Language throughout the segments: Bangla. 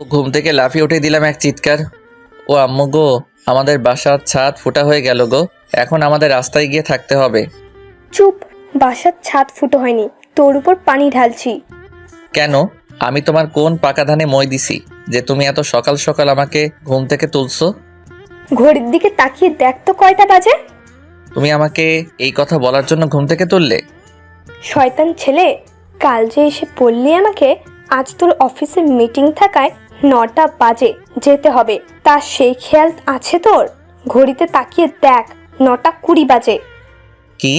ঘুম থেকে লাফিয়ে উঠে দিলাম এক চিৎকার। ও আম্মু গো, আমাদের বাসার ছাদ ফুটা হয়ে গেল গো, এখন আমাদের রাস্তায় গিয়ে থাকতে হবে। চুপ, বাসার ছাদ ফুটো হয়নি, তোর উপর পানি ঢালছি। কেন? আমি তোমার কোন পাকা ধানে মই দিছি যে তুমি এত সকাল সকাল আমাকে ঘুম থেকে তুলছো? ঘড়ির দিকে তাকিয়ে দেখ তো কয়টা বাজে। তুমি আমাকে এই কথা বলার জন্য ঘুম থেকে তুললে? শয়তান ছেলে, কাল যে এসে বললি আমাকে আজ তোর অফিসে মিটিং থাকায় 9টা বাজে যেতে হবে, তা সেই খেয়াল আছে তোর? ঘড়িতে তাকিয়ে দেখ, 9টা 20 বাজে। কি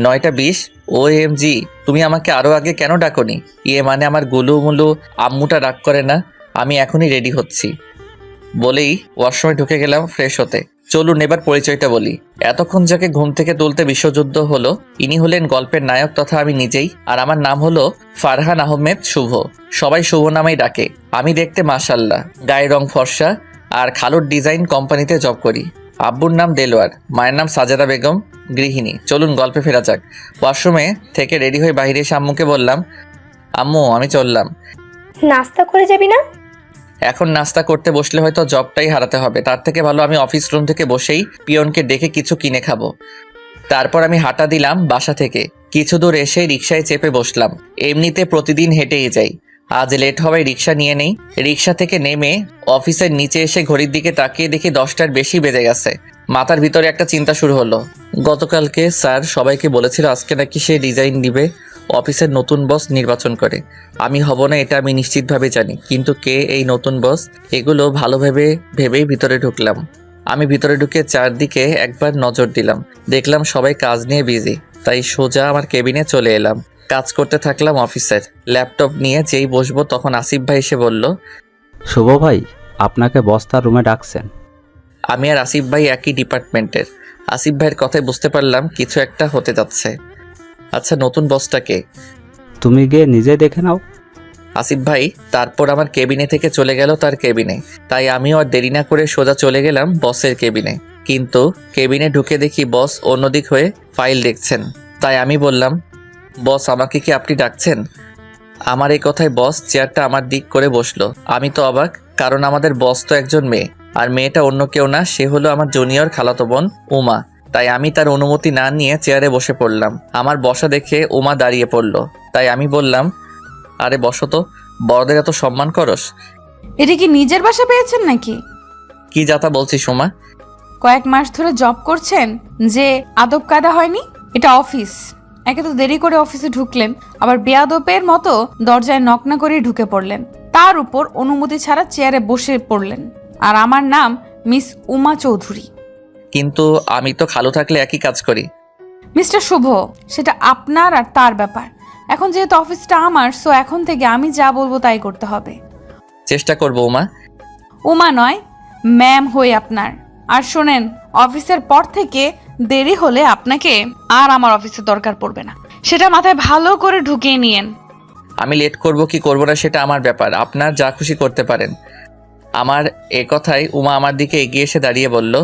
9টা 20? OMG, তুমি আমাকে আরো আগে কেন ডাকোনি? মানে আমার গুলু মুলু আম্মুটা রাগ করে না? আমি এখনই রেডি হচ্ছি বলেই ওয়াশরুমে ঢুকে গেলাম ফ্রেশ হতে। চলুন এবার পরিচয়টা বলি। এতক্ষণ যাকে ঘুম থেকে তুলতে বিশ্বযুদ্ধ হলো, ইনি হলেন গল্পের নায়ক তথা আমি নিজেই। আর আমার নাম হলো ফারহান আহমেদ শুভ। সবাই শুভ নামেই ডাকে। আমি দেখতে মাশাল্লাহ, গায়ের রং ফর্সা, আর খালুর ডিজাইন কোম্পানিতে জব করি। আব্বুর নাম দেলোয়ার, মায়ের নাম সাজেদা বেগম, গৃহিণী। চলুন গল্পে ফেরা যাক। ওয়াশরুমে থেকে রেডি হয়ে বাইরে এসে আম্মুকে বললাম, আম্মু আমি চললাম। নাস্তা করে যাবি না? এখন নাস্তা করতে বসলে হয়তো জবটাই হারাতে হবে, তার থেকে ভালো আমি অফিস রুম থেকে বসেই পিয়নকে ডেকে কিছু কিনে খাবো। তারপর আমি হাঁটা দিলাম বাসা থেকে। কিছু দূর এসে রিকশায় চেপে বসলাম। এমনিতে প্রতিদিন হেঁটেই যাই, আজ লেট হওয়ায় রিকশা নিয়ে নেই। রিকশা থেকে নেমে অফিসের নিচে এসে ঘড়ির দিকে তাকিয়ে দেখি 10টার বেশি বেজে গেছে। মাথার ভিতরে একটা চিন্তা শুরু হলো। গতকালকে স্যার সবাইকে বলেছিল আজকে নাকি সে ডিজাইন দিবে অফিসের নতুন বস নির্বাচন করে। আমি হব না এটা আমি নিশ্চিতভাবে জানি, কিন্তু কে এই নতুন বস এগুলো ভালোভাবে ভেবেই ভিতরে ঢুকলাম। আমি ভিতরে ঢুকে চারদিকে একবার নজর দিলাম, দেখলাম সবাই কাজ নিয়ে বিজি। তাই সোজা আমার কেবিনে চলে এলাম। কাজ করতে থাকলাম অফিসের। ল্যাপটপ নিয়ে যেই বসবো তখন আসিফ ভাই এসে বলল, শুভ ভাই, আপনাকে বস্তার রুমে ডাকছেন। আমি আর আসিফ ভাই একই ডিপার্টমেন্টের। আসিফ ভাইয়ের কথায় বুঝতে পারলাম কিছু একটা হতে যাচ্ছে। আচ্ছা, নতুন বসটাকে? তুমি গিয়ে নিজে দেখে নাও। আসিফ ভাই তারপর আমার কেবিনে থেকে চলে গেল তার কেবিনে। তাই আমিও আর দেরি না করে সোজা চলে গেলাম বসের কেবিনে। কিন্তু কেবিনে ঢুকে দেখি বস অন্যদিক হয়ে ফাইল দেখছেন। তাই আমি বললাম, বস আমাকে কি আপনি ডাকছেন? আমার এই কথায় বস চেয়ারটা আমার দিক করে বসলো। আমি তো অবাক, কারণ আমাদের বস তো একজন মেয়ে, আর মেয়েটা অন্য কেউ না, সে হলো আমার জুনিয়র খালাতো বোন উমা। তাই আমি তার অনুমতি না নিয়ে চেয়ারে বসে পড়লাম। আমার বসা দেখে উমা দাঁড়িয়ে পড়লো। তাই আমি বললাম, আরে বসো তো, বড়দের এত সম্মান করস? এটা কি নিজের বাসা পেয়েছেন নাকি? কি যাতা বলছিস উমা? কয়েক মাস ধরে জব করছেন যে আদব কায়দা হয়নি? এটা অফিস। একে তো দেরি করে অফিসে ঢুকলেন, আবার বেয়াদবের মতো দরজায় নক না করে ঢুকে পড়লেন। তার উপর অনুমতি ছাড়া চেয়ারে বসে পড়লেন। আর আমার নাম মিস উমা চৌধুরী। কিন্তু আমি তো খালু থাকলে একই কাজ করি। মিস্টার শুভ, সেটা আপনার আর তার ব্যাপার। এখন যেহেতু অফিসটা আমার, সো এখন থেকে আমি যা বলবো তাই করতে হবে। চেষ্টা করবো উমা। উমা নয়, ম্যাম হই আপনার। আর শোনেন, অফিসের পর থেকে দেরি হলে আপনাকে আর আমার অফিসে দরকার পড়বে না, সেটা মাথায় ভালো করে ঢুকিয়ে নিয়েন। আমি লেট করব কি করবো না সেটা আমার ব্যাপার, আপনার যা খুশি করতে পারেন। আমার এ কথায় উমা আমার দিকে এগিয়ে এসে দাঁড়িয়ে বলল,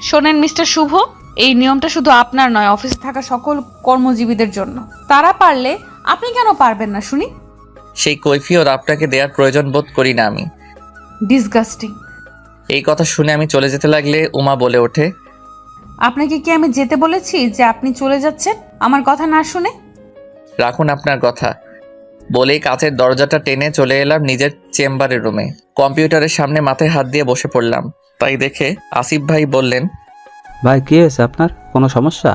শোনেন মিস্টার শুভ, এই নিয়মটা শুধু আপনার নয়, অফিসে থাকা সকল কর্মজীবীদের জন্য। তারা পারলে আপনি কেন পারবেন না শুনি? সেই কৈফিয়ত আপনাকে দেওয়ার প্রয়োজন বোধ করি না আমি। ডিসগাস্টিং। এই কথা শুনে আমি চলে যেতে লাগলে উমা বলে ওঠে, আপনাকে কি আমি যেতে বলেছি যে আপনি চলে যাচ্ছেন আমার কথা না শুনে? রাখুন আপনার কথা। বলেই কাচের দরজাটা টেনে চলে এলাম নিজের চেম্বারের রুমে। কম্পিউটারের সামনে মাথায় হাত দিয়ে বসে পড়লাম। তাই দেখে আসিফ ভাই বললেন, ভাই কি হয়েছে আপনার, কোনো সমস্যা?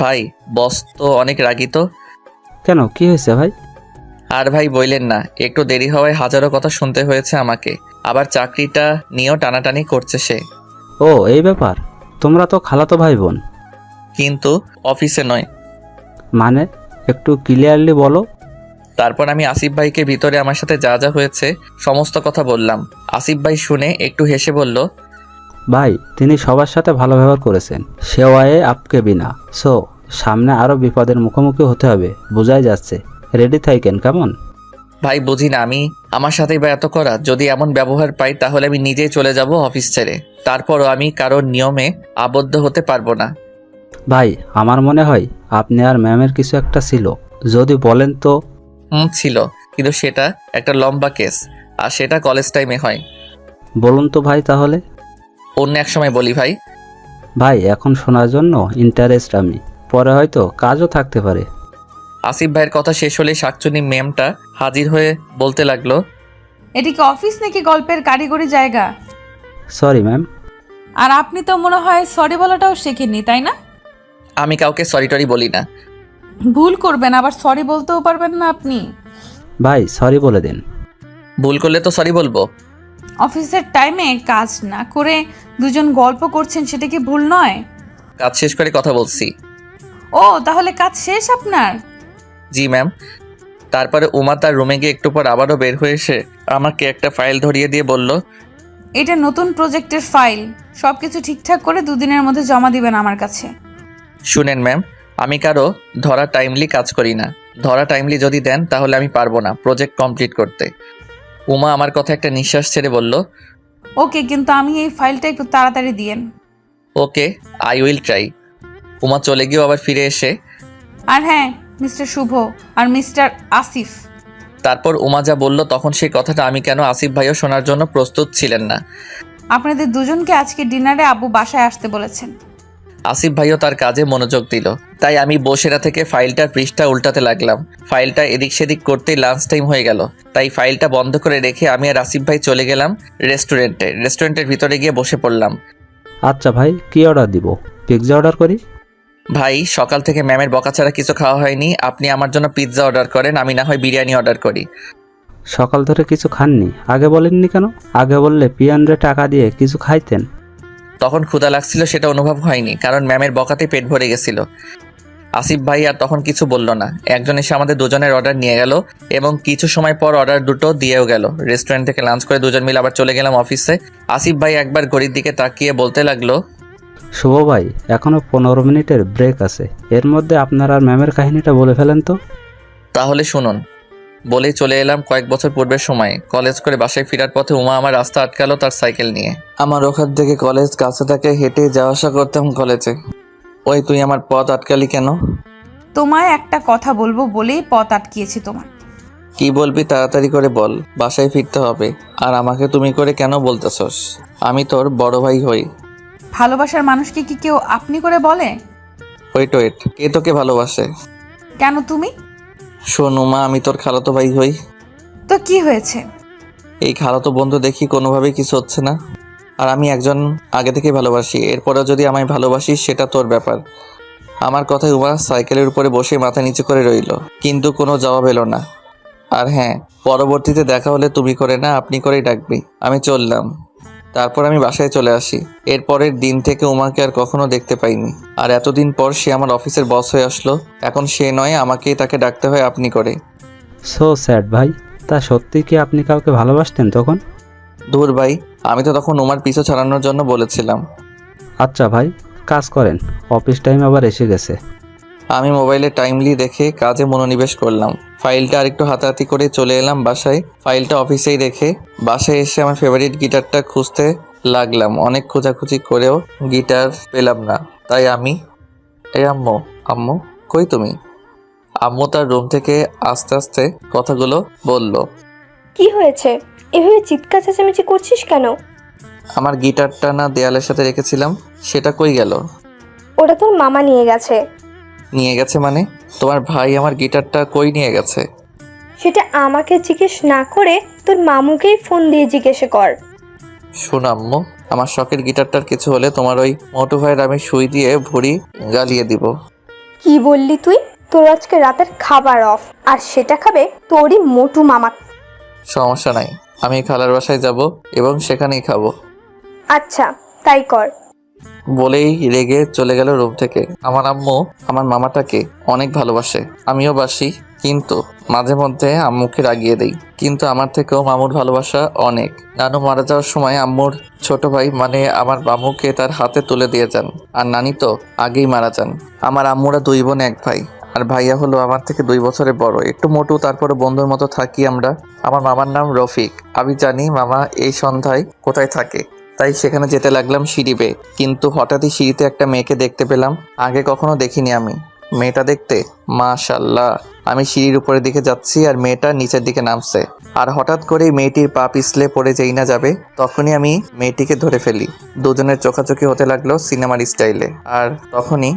ভাই বস তো অনেক রাগী তো। কেন, কি হয়েছে ভাই? আর ভাই বললেন না, একটু দেরি হওয়ায় হাজারো কথা শুনতে হয়েছে আমাকে। আবার চাকরিটা নিয়েও টানাটানি করছে সে। ও এই ব্যাপার, তোমরা তো খালাতো ভাই বোন। কিন্তু অফিসে নয়। মানে একটু ক্লিয়ারলি বলো। তারপর আমি আসিফ ভাইকে ভিতরে আমার সাথে যা যা হয়েছে সমস্ত কথা বললাম। আসিফ ভাই শুনে একটু হেসে বলল, ভাই তিনি সবার সাথে ভালো ব্যবহার করেছেন, সেওয়ায়ে আপকে বিনা। সো সামনে আরো বিপদের মুখোমুখি হতে হবে, বোঝাই যাচ্ছে। রেডি থাকেন কেমন? ভাই বুঝি না আমি, আমার সাথেই বা এত করা। যদি এমন ব্যবহার পাই তাহলে আমি নিজেই চলে যাব অফিস ছেড়ে। তারপরও আমি কারোর নিয়মে আবদ্ধ হতে পারবো না। ভাই আমার মনে হয় আপনি আর ম্যামের কিছু একটা ছিল, যদি বলেন তো। ছিল, কিন্তু সেটা একটা লম্বা কেস। আর সেটা কলেজ টাইমে হয়। বলুন তো ভাই তাহলে। অন্য এক সময় বলি ভাই। ভাই এখন শোনার জন্য ইন্টারেস্ট আমি, পরে হয়তো কাজও থাকতে পারে। আসিফ ভাইয়ের কথা শেষ হলে শাকচুনি ম্যামটা হাজির হয়ে বলতে লাগলো, এটি কি অফিস নাকি গল্পের কারিগরি জায়গা? Sorry ma'am. আর আপনি তো মনে হয় সরি বলাটাও শেখেননি, তাই না? আমি কাউকে সরি টরি বলি না। ভুল করবেন আবার সরি বলতেও পারবেন না আপনি। ভাই সরি বলে দিন। ভুল করলে তো সরি বলবো। অফিসের টাইমে কাজ না করে দুজন গল্প করছেন, সেটা কি ভুল নয়? কাজ শেষ করে কথা বলছি। ও তাহলে কাজ শেষ আপনার? জি ম্যাম। তারপরে উমা তার রুমে গিয়ে একটু পর আবারও বের হয়ে এসে আমাকে একটা ফাইল ধরিয়ে দিয়ে বলল, এটা নতুন প্রজেক্টের ফাইল, সবকিছু ঠিকঠাক করে 2 দিনের মধ্যে জমা দিবেন আমার কাছে। শুনেন ম্যাম, আমি কারো ধরা টাইমলি কাজ করি না। ধরা টাইমলি যদি দেন তাহলে আমি পারবো না প্রজেক্ট কমপ্লিট করতে। উমা আমার কথা একটা নিঃশ্বাস ছেড়ে বলল, ওকে, কিন্তু আমি এই ফাইলটা একটু তাড়াতাড়ি দিয়েন। ওকে, আই উইল ট্রাই। উমা চলে গিয়েও আবার ফিরে এসে আর হ্যাঁ, মিস্টার শুভ আর মিস্টার আসিফ। তারপর উমা যা বলল তখন সেই কথাটা আমি কেন আসিফ ভাইও শোনার জন্য প্রস্তুত ছিলেন না। আপনাদের দুজনকে আজকে ডিনারে আব্বু বাসায় আসতে বলেছেন। আসিফ ভাইও তার কাজে মনোযোগ দিল, তাই আমি বসেরা থেকে ফাইলটার পৃষ্ঠা উল্টাতে লাগলাম। ফাইলটা এদিক সেদিক করতেই লাঞ্চ টাইম হয়ে গেল, তাই ফাইলটা বন্ধ করে রেখে আমি আর আসিফ ভাই চলে গেলাম রেস্টুরেন্টের ভিতরে গিয়ে বসে পড়লাম। আচ্ছা ভাই, কি অর্ডার দিব? পিৎজা অর্ডার করি? ভাই সকাল থেকে ম্যামের বকা ছাড়া কিছু খাওয়া হয়নি, আপনি আমার জন্য পিৎজা অর্ডার করেন, আমি না হয় বিরিয়ানি অর্ডার করি। সকাল ধরে কিছু খাননি? আগে বলেননি কেন? আগে বললে পিয়ানরে টাকা দিয়ে কিছু খাইতেন। তখন ক্ষুধা লাগছিল, সেটা অনুভব হয়নি, কারণ ম্যামের বকাতে পেট ভরে গেছিল। আসিফ ভাই আর তখন কিছু বলল না। একজন এসে আমাদের দুজনের অর্ডার নিয়ে গেল এবং কিছু সময় পর অর্ডার দুটো দিয়েও গেল। রেস্টুরেন্ট থেকে লাঞ্চ করে দুজন মিলে আবার চলে গেলাম অফিসে। আসিফ ভাই একবার ঘড়ির দিকে তাকিয়ে বলতে লাগলো, শুভ ভাই, এখনো 15 মিনিটের ব্রেক আছে, এর মধ্যে আপনার আর ম্যামের কাহিনীটা বলে ফেলেন তো। তাহলে শুনুন। বলেই চলে এলাম কয়েক বছর পূর্বের সময়। কলেজ করে বাসায় ফেরার পথে উমা আমার রাস্তা আটকালো তার সাইকেল নিয়ে। আমার ওখান থেকে কলেজ কাছে থাকে, হেঁটে যাওয়া আসা করতাম কলেজে। ওই তুই আমার পথ আটকালি কেন? তোমায় একটা কথা বলবো বলেই পথ আটকিয়েছি তোমার। কি বলবি তাড়াতাড়ি করে বল, বাসায় ফিরতে হবে। আর আমাকে তুমি করে কেন বলতেছস? আমি তোর বড় ভাই হই। ভালোবাসার মানুষকে কি কেউ আপনি করে বলে? ওয়েট, কে তোকে ভালোবাসে? কেন তুমি? শোন উমা, আমি তোর খালাতো ভাই হই। তো কি হয়েছে? এই খালাতো বন্ধু দেখি কোনোভাবেই কিছু হচ্ছে না। আর আমি একজন আগে থেকেই ভালোবাসি, এরপরেও যদি আমায় ভালোবাসিস সেটা তোর ব্যাপার। আমার কথায় উমা সাইকেলের উপরে বসে মাথা নিচু করে রইল, কিন্তু কোনো জবাব এলো না। আর হ্যাঁ, পরবর্তীতে দেখা হলে তুমি করে না আপনি করেই ডাকবি। আমি চললাম। তারপর আমি বাসায় চলে আসি। এরপরের দিন থেকে উমাকে আর কখনো দেখতে পাইনি। আর এতদিন পর সে আমার অফিসের বস হয়ে আসলো। এখন সে নয়, আমাকেই তাকে ডাকতে হয় আপনি করে। সো স্যাড ভাই। তা সত্যি কি আপনি কাউকে ভালোবাসতেন তখন? দূর ভাই, আমি তো তখন উমার পিছু ছাড়ানোর জন্য বলেছিলাম। আচ্ছা ভাই, কাজ করেন, অফিস টাইম আবার এসে গেছে। আমি মোবাইলে টাইমলি দেখে কাজে মনোনিবেশ করলাম। ফাইলটা আরেকটু হাতাহাতি করে চলে এলাম বাসায়। ফাইলটা অফিসেই রেখে বাসায় এসে আমার ফেভারিট গিটারটা খুঁজতে লাগলাম। অনেক খোঁজাখুঁজি করেও গিটার পেলাম না। তাই আমি আম্মু কই তুমি? আম্মু তার রুম থেকে আস্তে আস্তে কথাগুলো বলল। কি হয়েছে? এভাবে চিৎকার চেঁচামেচি করছিস কেন? আমার গিটারটা না দেয়ালের সাথে রেখেছিলাম, সেটা কই গেল? ওটা তোর মামা নিয়ে গেছে। নিয়ে গেছে মানে? তোমার ভাই আমার গিটারটা কই নিয়ে গেছে? সেটা আমাকে জিজ্ঞেস না করে তোর মামুকেই ফোন দিয়ে জিজ্ঞেস কর। শোনো আম্মু, আমার শখের গিটারটার কিছু হলে তোমার ওই মোটু ভাইয়ের আমি সুই দিয়ে ভুঁড়ি গালিয়ে দিব। কি বললি তুই? তোর আজকে রাতের খাবার অফ, আর সেটা খাবে তোরই মোটু মামা। সমস্যা নাই, আমি খালার বাসায় যাব এবং সেখানেই খাবো। আচ্ছা, তাই কর। বলেই রেগে চলে গেল রুম থেকে। আমার আম্মু আমার মামাটাকে অনেক ভালোবাসে, আমিও বাসি, কিন্তু মাঝে মধ্যে আম্মুকে রাগিয়ে দেই। কিন্তু আমার থেকেও মামুর ভালোবাসা অনেক। নানু মারা যাওয়ার সময় আম্মুর ছোট ভাই মানে আমার মামুকে তার হাতে তুলে দিয়ে যান। আর নানি তো আগেই মারা যান। আমার আম্মুরা 2 বোন 1 ভাই। আর ভাইয়া হলো আমার থেকে 2 বছরের বড়, একটু মোটু, তারপরে বন্ধুর মতো থাকি আমরা। আমার মামার নাম রফিক। আমি জানি মামা এই সন্ধ্যায় কোথায় থাকে, তাই সেখানে যেতে লাগলাম সিঁড়ি বেয়ে। কিন্তু হঠাৎই সিঁড়িতে একটা মেয়েকে দেখতে পেলাম, আগে কখনো দেখিনি আমি। মেয়েটা দেখতে মাশাল্লাহ। আমি সিঁড়ির উপরের দিকে যাচ্ছি আর মেয়েটা নিচের দিকে নামছে। আর হঠাৎ করেই মেয়েটির পা পিছলে পড়ে যেই না যাবে তখনই আমি মেয়েটিকে ধরে ফেলি। দুজনের চোখাচোখি হতে লাগলো সিনেমার স্টাইলে। আর তখনই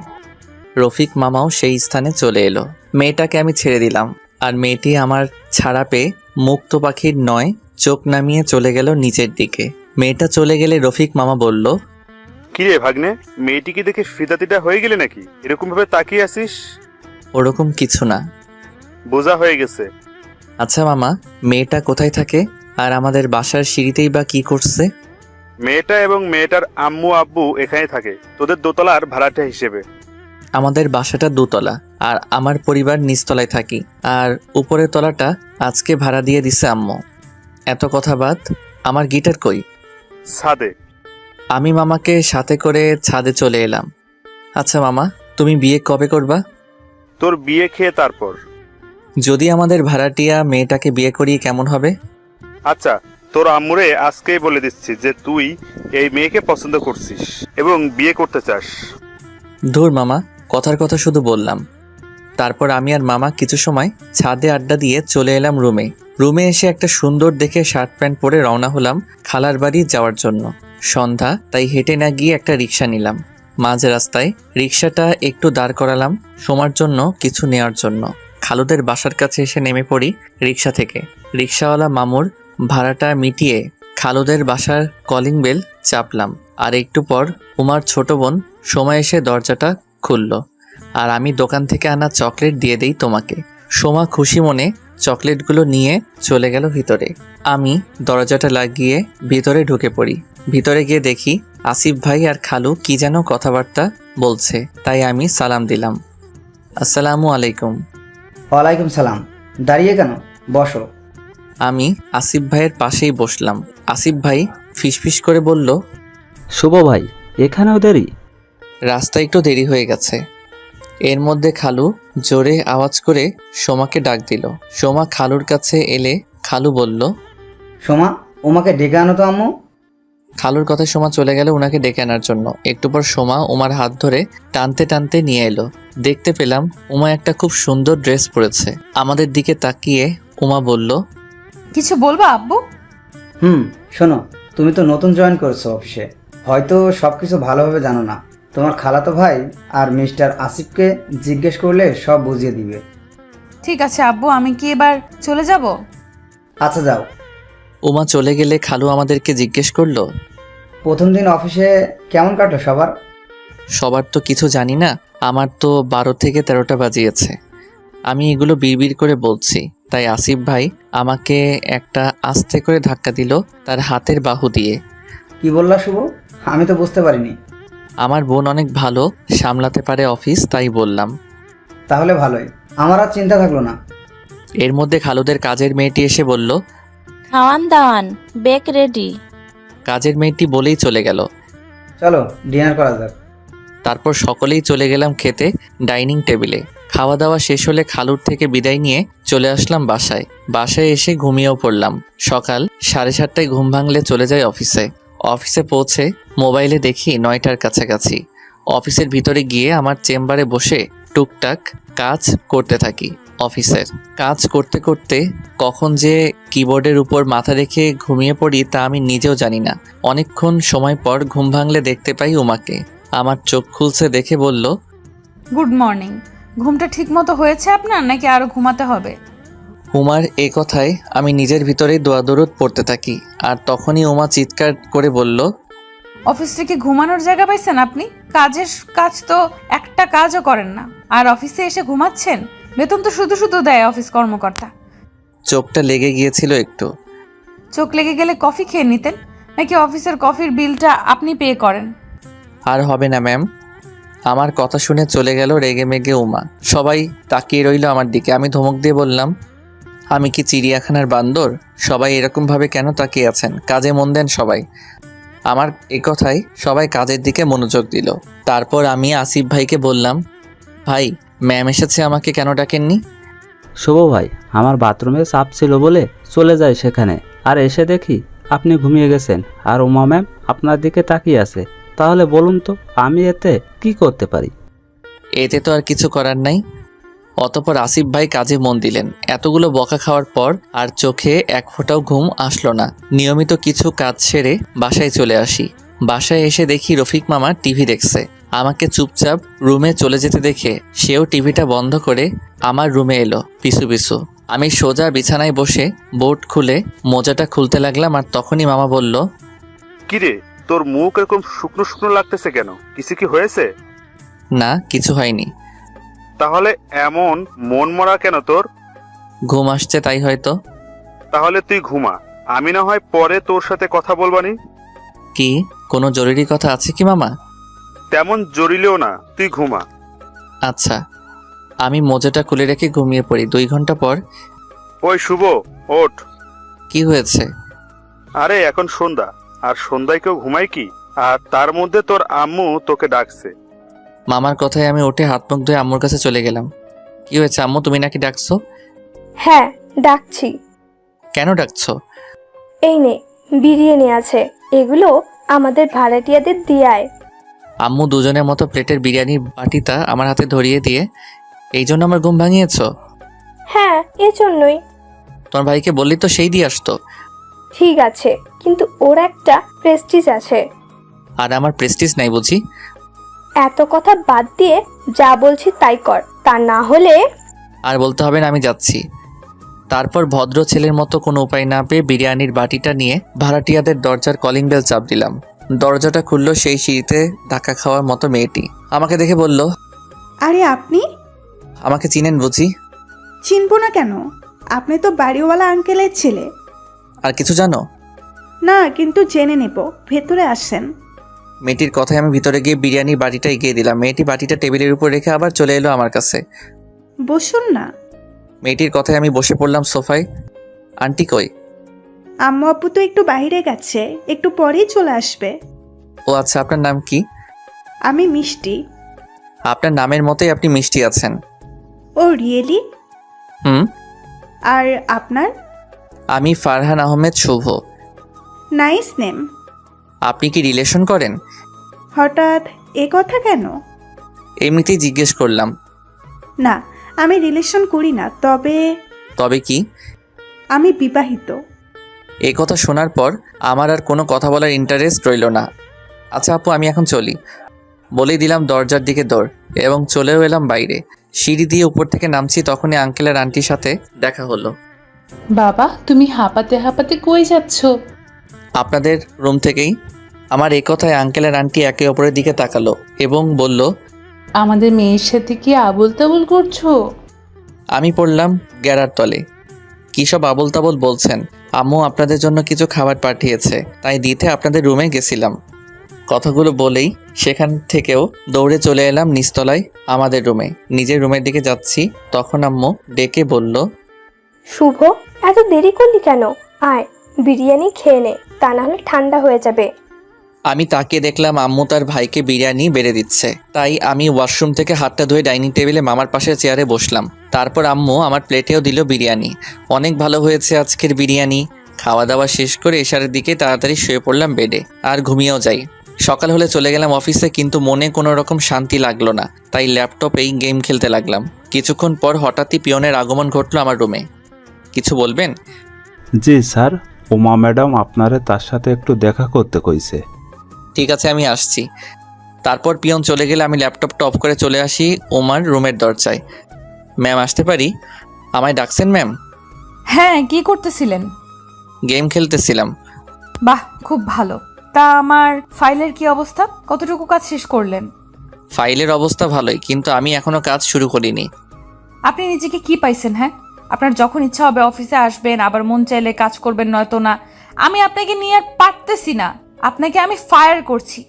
রফিক মামাও সেই স্থানে চলে এলো। মেয়েটাকে আমি ছেড়ে দিলাম আর মেয়েটি আমার ছাড়া পেয়ে মুক্ত পাখির নয় চোখ নামিয়ে চলে গেল নিচের দিকে। মেয়েটা চলে গেলে রফিক মামা বলল, কিরে ভাগ্নে, মেয়েটিকে দেখে ফিদাতিটা হয়ে গেলে নাকি? এরকম ভাবে তাকিয়ে আছিস? ওরকম কিছু না। বোঝা হয়ে গেছে। আচ্ছা মামা, মেয়েটা কোথায় থাকে আর আমাদের বাসার সিঁড়িতেই বা কি করছে? মেয়েটা এবং মেয়েটার আম্মু আব্বু এখানে থাকে, তোদের দোতলার ভাড়াটা হিসেবে। আমাদের বাসাটা দোতলা আর আমার পরিবার নিচতলায় থাকি। আর উপরের তলাটা আজকে ভাড়া দিয়ে দিছে আম্মু। এত কথা বাদ, আমার গিটার কই? ছাদে। আমি মামাকে সাথে করে ছাদে চলে এলাম। আচ্ছা মামা, তুমি বিয়ে কবে করবা? তোর বিয়ে খেয়ে তারপর। যদি আমাদের ভাড়াটিয়া মেয়েটাকে বিয়ে করিয়ে কেমন হবে? আচ্ছা, তোর আম্মুরে আজকেই বলে দিচ্ছি যে তুই এই মেয়েকে পছন্দ করছিস এবং বিয়ে করতে চাস। ধুর মামা, কথার কথা শুধু বললাম। তারপর আমি আর মামা কিছু সময় ছাদে আড্ডা দিয়ে চলে এলাম রুমে এসে একটা সুন্দর দেখে শার্ট প্যান্ট পরে রওনা হলাম খালার বাড়ি যাওয়ার জন্য। সন্ধ্যা, তাই হেঁটে না গিয়ে একটা রিক্সা নিলাম। মাঝ রাস্তায় রিক্সাটা একটু দাঁড় করালাম শোমার জন্য কিছু নেওয়ার জন্য। খালুদের বাসার কাছে এসে নেমে পড়ি রিক্সা থেকে। রিক্সাওয়ালা মামুর ভাড়াটা মিটিয়ে খালুদের বাসার কলিং বেল চাপলাম। আর একটু পর উমার ছোট বোন সোমা এসে দরজাটা খুলল। আর আমি দোকান থেকে আনা চকলেট দিয়ে দেই তোমাকে। সোমা খুশি মনে চকলেটগুলো নিয়ে চলে গেল ভিতরে। আমি দরজাটা লাগিয়ে ভিতরে ঢুকে পড়ি। ভিতরে গিয়ে দেখি আসিফ ভাই আর খালু কি যেন কথাবার্তা বলছে, তাই আমি সালাম দিলাম। আসসালামু আলাইকুম। ওয়ালাইকুম সালাম। দাঁড়িয়ে কেন? বসো। আমি আসিফ ভাইয়ের পাশেই বসলাম। আসিফ ভাই ফিসফিস করে বলল, শুভ ভাই, এখানেও দেরি? রাস্তা একটু দেরি হয়ে গেছে। এর মধ্যে খালু জোরে আওয়াজ করে সোমাকে ডাক দিল। সোমা খালুর কাছে এলে খালু বলল, সোমা, ওমাকে ডেকে আনো তো আম্মু। খালুর কথায় সোমা চলে গেল ওনাকে ডেকে আনার জন্য। একটু পর সোমা উমার হাত ধরে টানতে টানতে নিয়ে এলো। দেখতে পেলাম উমা একটা খুব সুন্দর ড্রেস পরেছে। আমাদের দিকে তাকিয়ে উমা বলল, কিছু বলবা আব্বু? শোনো, তুমি তো নতুন জয়েন করেছো অফিসে, হয়তো সব কিছু ভালোভাবে জানো না। তোমার খালাতো ভাই আর মিস্টার আসিফকে জিজ্ঞেস করলে সব বুঝিয়ে দিবে। ঠিক আছে আব্বু, আমি কি এবার চলে যাব? আচ্ছা যাও। উমা চলে গেলে খালু আমাদেরকে জিজ্ঞেস করলো, প্রথম দিন অফিসে কেমন কাটলো সবার? সবার তো কিছু জানি না, আমার তো 12 থেকে 13টা বাজিয়েছে। আমি এগুলো বিড়বিড় করে বলছি, তাই আসিফ ভাই আমাকে একটা আস্তে করে ধাক্কা দিল তার হাতের বাহু দিয়ে। কি বললা শুভ? আমি তো বুঝতে পারিনি। আমার বোন অনেক ভালো সামলাতে পারে অফিস, তাই বললাম। তাহলে ভালোই, আমার আর চিন্তা থাকলো না। এর মধ্যে খালুদের কাজের মেয়েটি এসে বলল, খাওয়ান দাওয়ান বেক রেডি। কাজের মেয়েটি বলেই চলে গেল। চলো ডিনার করা যাক। তারপর সকলেই চলে গেলাম খেতে ডাইনিং টেবিলে। খাওয়া দাওয়া শেষ হলে খালুর থেকে বিদায় নিয়ে চলে আসলাম বাসায় এসে ঘুমিয়েও পড়লাম। সকাল 7:30টায় ঘুম ভাঙলে চলে যাই অফিসে পৌঁছে মোবাইলে দেখি 9টার কাছাকাছি। অফিসের ভিতরে গিয়ে আমার চেম্বারে বসে টুকটাক কাজ করতে থাকি। অফিসের কাজ করতে করতে কখন যে কিবোর্ডের উপর মাথা রেখে ঘুমিয়ে পড়ি তা আমি নিজেও জানি না। অনেকক্ষণ সময় পর ঘুম ভাঙলে দেখতে পাই উমাকে। আমার চোখ খুলছে দেখে বলল, গুড মর্নিং। ঘুমটা ঠিক মতো হয়েছে আপনার, নাকি আরো ঘুমাতে হবে? উমার এ কথায় আমি নিজের ভিতরেই দোয়া দরুদ পড়তে থাকি। আর তখনই উমা চিৎকার করে বলল, অফিস থেকে ঘুমানোর জায়গা পাইছেন আপনি? কাজ তো একটা কাজও করেন না, আর অফিসে এসে ঘুমাচ্ছেন? বেতন তো শুধু শুধু দেয় অফিস কর্মকর্তা। চোখটা লেগে গিয়েছিল একটু। চোখ লেগে গেলে কফি খেয়ে নিতেন, নাকি অফিসের কফির বিলটা আপনি পে করেন? আর হবে না ম্যাম। আমার কথা শুনে চলে গেল রেগে মেগে উমা। সবাই তাকিয়ে রইল আমার দিকে। আমি ধমক দিয়ে বললাম, আমি কি চিড়িয়াখানার বান্দর? সবাই এরকমভাবে কেন তাকিয়ে আছেন? কাজে মন দেন সবাই। আমার এ কথায় সবাই কাজের দিকে মনোযোগ দিল। তারপর আমি আসিফ ভাইকে বললাম, ভাই ম্যাম এসেছে, আমাকে কেন ডাকেননি? শুভ ভাই, আমার বাথরুমে চাপ ছিল বলে চলে যাই সেখানে, আর এসে দেখি আপনি ঘুমিয়ে গেছেন আর উমা ম্যাম আপনার দিকে তাকিয়ে আছে। তাহলে বলুন তো আমি এতে কি করতে পারি? এতে তো আর কিছু করার নাই। অতপর আসিফ ভাই কাজে মন দিলেন। এতগুলো বকা খাওয়ার পর আর চোখে এক ফোঁটাও ঘুম আসলো না। নিয়মিত কিছু কাজ সেরে বাসায় চলে আসি। বাসায় এসে দেখি রফিক মামা টিভি দেখছে। আমাকে চুপচাপ রুমে চলে যেতে দেখে সেও টিভিটা বন্ধ করে আমার রুমে এলো পিছু পিছু। আমি সোজা বিছানায় বসে বোর্ড খুলে মোজাটা খুলতে লাগলাম, আর তখনই মামা বলল, কিরে, তোর মুখ এরকম শুকনো শুকনো লাগতেছে কেন? কিছু কি হয়েছে? না কিছু হয়নি। তাহলে এমন মন মরা কেন তোর? ঘুম আসছে তাই হয়তো। তাহলে তুই ঘুমা, আমি না হয় পরে তোর সাথে কথা বলবানি। কি কোনো জরুরি কথা আছে কি মামা? তেমন জরিলেও না, তুই ঘুমা। আচ্ছা। আমি মোজাটা খুলে রেখে ঘুমিয়ে পড়ি। 2 ঘন্টা পর। ওই শুভ, ওঠ। কি হয়েছে? আরে এখন সন্ধ্যা, আর সন্ধ্যায় কেউ ঘুমায় কি? আর তার মধ্যে তোর আম্মু তোকে ডাকছে। মামার কথায় আমি উঠে হাত মুখ ধুয়ে আম্মুর কাছে চলে গেলাম। কি হয়েছে আম্মু, তুমি নাকি ডাকছো? হ্যাঁ, ডাকছি। কেন ডাকছো? এই নে, বিরিয়ানি আছে, এগুলো আমাদের ভাড়াটিয়াদের দিয়ে আয়। আম্মু দুজনের মতো প্লেটের বিরিয়ানির বাটিটা আমার হাতে ধরিয়ে দিয়ে, এই জন্য আমার ঘুম ভাঙিয়েছো? হ্যাঁ, এজন্যই। তোমার ভাইকে বললি তো সেই দিয়ে আসতো। ঠিক আছে, কিন্তু ওর একটা প্রেস্টিজ আছে। আর আমার প্রেস্টিজ নাই বুঝি? এত কথা বাদ দিয়ে যা বলছি তাই কর, তা না হলে। আর বলতে হবে না, আমি যাচ্ছি। তারপর ভদ্র ছেলের মতো কোনো উপায় না পেয়ে বিরিয়ানির বাটিটা নিয়ে ভাড়াটিয়াদের দরজার কলিং বেল চাপ দিলাম। দরজাটা খুললো সেই সিঁড়িতে ধাক্কা খাওয়ার মতো মেয়েটি। আমাকে দেখে বলল, আরে আপনি? আমাকে চিনেন বুঝি? চিনবো না কেন? আপনি তো বাড়িওয়ালা আঙ্কেলের ছেলে। আর কিছু জানো? না, কিন্তু জেনে নেব। ভেতরে আসেন। মেয়েটির কথায় আমি ভিতরে গিয়ে বিরিয়ানির বাটিটা এগিয়ে দিলাম। মেয়েটি বাটিটা টেবিলের উপর রেখে আবার চলে এলো আমার কাছে। বসুন না। মেয়েটির কথায় আমি বসে পড়লাম সোফায়। আন্টি কই? আম্মু আব্বু তো একটু বাইরে গেছে, একটু পরেই চলে আসবে। ও আচ্ছা, আপনার নাম কি? আমি মিষ্টি। আপনার নামের মতোই আপনি মিষ্টি আছেন। ও রিয়েলি? হুম। আর আপনার? আমি ফারহান আহমেদ শুভ। Nice name. আপনি কি রিলেশন করেন? হঠাৎ এ কথা কেন? এমনিতেই জিজ্ঞেস করলাম। না, আমি রিলেশন করি না, তবে তবে কি? আমি বিবাহিত। এই কথা শোনার পর আমার আর কোনো কথা বলার ইন্টারেস্ট রইল না। আচ্ছা আপু, আমি এখন চলি বলেই দিলাম দরজার দিকে দৌড়, এবং চলেও এলাম বাইরে। সিঁড়ি দিয়ে উপর থেকে নামছি, তখনই আঙ্কেল আর আন্টির সাথে দেখা হলো। বাবা, তুমি হাঁপাতে হাঁপাতে কই যাচ্ছ? আপনাদের রুম থেকেই। আমার এই কথায় আঙ্কেল আর আন্টি একে অপরের দিকে তাকালো এবং বলল, আমাদের মেয়ের সাথে কি আবল তাবল করছো? আমি পড়লাম গ্যারার তলে। কী সব আবল তাবল বলছেন? আম্মু আপনাদের জন্য কিছু খাবার পাঠিয়েছে, তাই দিতে আপনাদের রুমে গেছিলাম। কথাগুলো বলেই সেখান থেকেও দৌড়ে চলে এলাম নিচতলায় আমাদের রুমে। নিজের রুমের দিকে যাচ্ছি, তখন আম্মু ডেকে বলল, শুভ, এত দেরি করলি কেন? আয়, বিরিয়ানি খেয়ে নে, তা না হলে ঠান্ডা হয়ে যাবে। আমি তাকিয়ে দেখলাম আম্মু তার ভাইকে বিরিয়ানি বেড়ে দিচ্ছে। তাই আমি ওয়াশরুম থেকে হাতটা ধুয়ে ডাইনিং টেবিলে মামার পাশের চেয়ারে বসলাম। তারপর আম্মু আমার প্লেটেও দিল বিরিয়ানি। অনেক ভালো হয়েছে আজকের বিরিয়ানি। খাওয়া দাওয়া শেষ করে এশারের দিকে তাড়াতাড়ি শুয়ে পড়লাম বেডে, আর ঘুমিয়েও যাই। সকাল হলে চলে গেলাম অফিসে, কিন্তু মনে কোনো রকম শান্তি লাগলো না, তাই ল্যাপটপেই গেম খেলতে লাগলাম। কিছুক্ষণ পর হঠাৎই পিয়নের আগমন ঘটলো আমার রুমে। কিছু বলবেন? জি স্যার, উমা ম্যাডাম আপনারে তার সাথে একটু দেখা করতে কইছে। ঠিক আছে, আমি আসছি। তারপর পিয়ন চলে গেলে আমি ল্যাপটপটা অফ করে চলে আসি ওমার রুমের দরজায়। ম্যাম আসতে পারি? আমায় ডাকছেন ম্যাম? হ্যাঁ, কি করতেছিলেন? গেম খেলতেছিলাম। বাহ, খুব ভালো। তা আমার ফাইলের কি অবস্থা? কতটুকু কাজ শেষ করলেন? ফাইলের অবস্থা ভালোই, কিন্তু আমি এখনো কাজ শুরু করিনি। আপনি নিজেকে কি পাইছেন? হ্যাঁ, আপনার যখন ইচ্ছা হবে অফিসে আসবেন, আবার মন চাইলে কাজ করবেন, নয়তো না। আমি আপনাকে নিয়ে আর পারতেছি না, আপনাকে আমি ফায়ার করছি।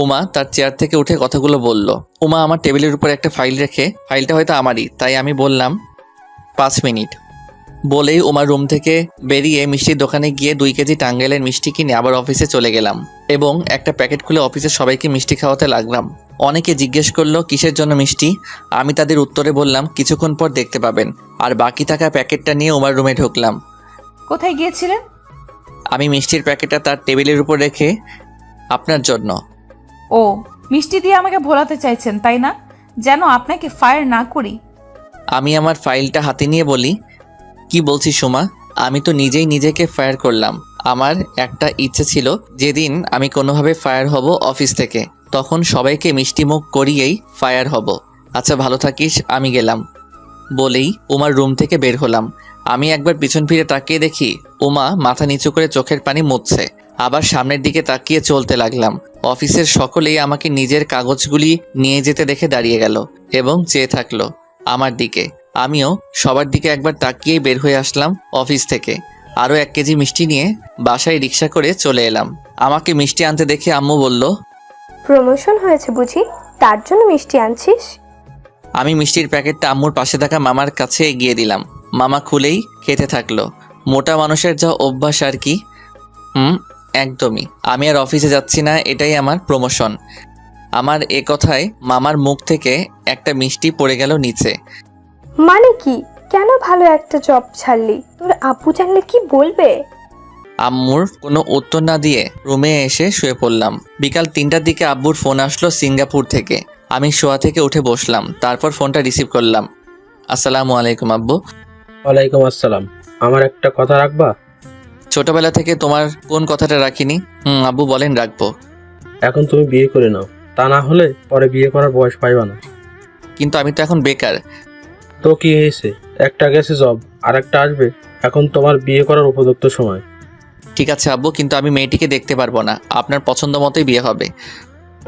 উমা তার চেয়ার থেকে উঠে কথাগুলো বলল। উমা আমার টেবিলের উপর একটা ফাইল রেখে, ফাইলটা হয়তো আমারই, তাই আমি বললাম 5 মিনিট। বলেই উমার রুম থেকে বেরিয়ে মিষ্টির দোকানে গিয়ে 2 কেজি টাঙ্গাইলের মিষ্টি কিনে আবার অফিসে চলে গেলাম এবং একটা প্যাকেট খুলে অফিসের সবাইকে মিষ্টি খাওয়াতে লাগলাম। অনেকে জিজ্ঞেস করলো কিসের জন্য মিষ্টি। আমি তাদের উত্তরে বললাম কিছুক্ষণ পর দেখতে পাবেন, আর বাকি থাকা প্যাকেটটা নিয়ে উমার রুমে ঢুকলাম। কোথায় গিয়েছিলেন? আমি মিষ্টির প্যাকেটটা তার টেবিলের উপর রেখে, আপনার জন্য। ও, মিষ্টি দিয়ে আমাকে ভোলাতে চাইছেন তাই না? যেন আপনাকে ফায়ার না করি। আমি আমার ফাইলটা হাতে নিয়ে বলি, কি বলছি সুমা, আমি তো নিজেই নিজেকে ফায়ার করলাম। আমার একটা ইচ্ছে ছিল যেদিন আমি কোনোভাবে ফায়ার হব অফিস থেকে, তখন সবাইকে মিষ্টিমুখ করিয়েই ফায়ার হব। আচ্ছা ভালো থাকিস, আমি গেলাম বলেই উমার রুম থেকে বের হলাম। আমি একবার পিছন ফিরে তাকিয়ে দেখি উমা মাথা নিচু করে চোখের পানি মুছছে। আবার সামনের দিকে তাকিয়ে চলতে লাগলাম। অফিসের সকলেই আমাকে নিজের কাগজগুলি নিয়ে যেতে দেখে দাঁড়িয়ে গেল এবং চেয়ে থাকলো আমার দিকে। আমিও সবার দিকে একবার তাকিয়েই বের হয়ে আসলাম অফিস থেকে। আরও 1 কেজি মিষ্টি নিয়ে বাসায় রিক্সা করে চলে এলাম। আমাকে মিষ্টি আনতে দেখে আম্মু বলল, প্রমোশন হয়েছে বুঝি, তার জন্য মিষ্টি আনছিস? আমি মিষ্টির প্যাকেটটা আম্মুর পাশে থাকা মামার কাছে এগিয়ে দিলাম। মামা খুলেই খেতে থাকলো। মোটা মানুষের যা অভ্যাস আর কি। একদমই। আমি আর অফিসে যাচ্ছি না, এটাই আমার প্রমোশন। আমার এ কথায় মামার মুখ থেকে একটা মিষ্টি পড়ে গেল নিচে। মানে কি? কেন ভালো একটা জব ছাড়লি? তোর আব্বু জানলে কি বলবে? আম্মুর কোনো উত্তর না দিয়ে রুমে এসে শুয়ে পড়লাম। বিকাল 3টার দিকে আব্বুর ফোন আসলো সিঙ্গাপুর থেকে। আমি শোয়া থেকে উঠে বসলাম, তারপর ফোনটা রিসিভ করলাম। আসসালামু আলাইকুম আব্বু। ওয়ালাইকুম আসসালাম। আমার একটা কথা রাখবা? ছোটবেলা থেকে তোমার কোন কথাটা রাখিনি? আব্বু বলেন, রাখবো। এখন তুমি বিয়ে করে নাও, তা না হলে পরে বিয়ে করার বয়স পাইবা না। কিন্তু আমি তো এখন বেকার। তো কি হয়েছে? একটা গেছে জব, আর একটা আসবে। এখন তোমার বিয়ে করার উপযুক্ত সময়। ঠিক আছে আব্বু, কিন্তু আমি মেয়েটিকে দেখতে পারবো না। আপনার পছন্দ মতোই বিয়ে হবে।